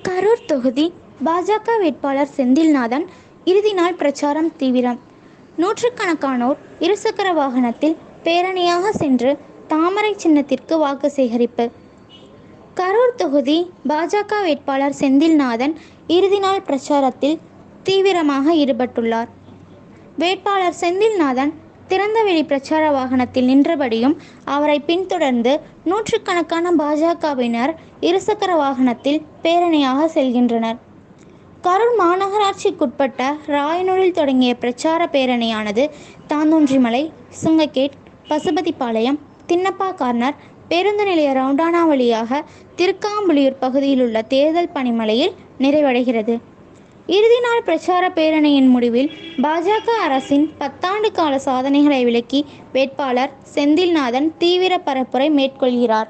கரூர் தொகுதி பாஜக வேட்பாளர் செந்தில்நாதன் இறுதி நாள் பிரச்சாரம் தீவிரம். நூற்றுக்கணக்கானோர் இருசக்கர வாகனத்தில் பேரணியாக சென்று தாமரை சின்னத்திற்கு வாக்கு சேகரிப்பு. கரூர் தொகுதி பாஜக வேட்பாளர் செந்தில்நாதன் இறுதி நாள் பிரச்சாரத்தில் தீவிரமாக ஈடுபட்டுள்ளார். வேட்பாளர் செந்தில்நாதன் திறந்தவெளி பிரச்சார வாகனத்தில் நின்றபடியும் அவரை பின்தொடர்ந்து நூற்றுக்கணக்கான பாஜகவினர் இருசக்கர வாகனத்தில் பேரணியாக செல்கின்றனர். கரூர் மாநகராட்சிக்குட்பட்ட ராயனூரில் தொடங்கிய பிரச்சார பேரணியானது தாந்தோன்றிமலை, சுங்ககேட், பசுபதிபாளையம், தின்னப்பா கார்னர், பேருந்து நிலைய ரவுண்டானா வழியாக திருக்காம்புலியூர் பகுதியில் உள்ள தேர்தல் பணிமனையில் நிறைவடைகிறது. இறுதி நாள் பிரச்சார பேரணியின் முடிவில் பாஜக அரசின் 10 ஆண்டு கால சாதனைகளை விளக்கி வேட்பாளர் செந்தில்நாதன் தீவிர பரப்புரை மேற்கொள்கிறார்.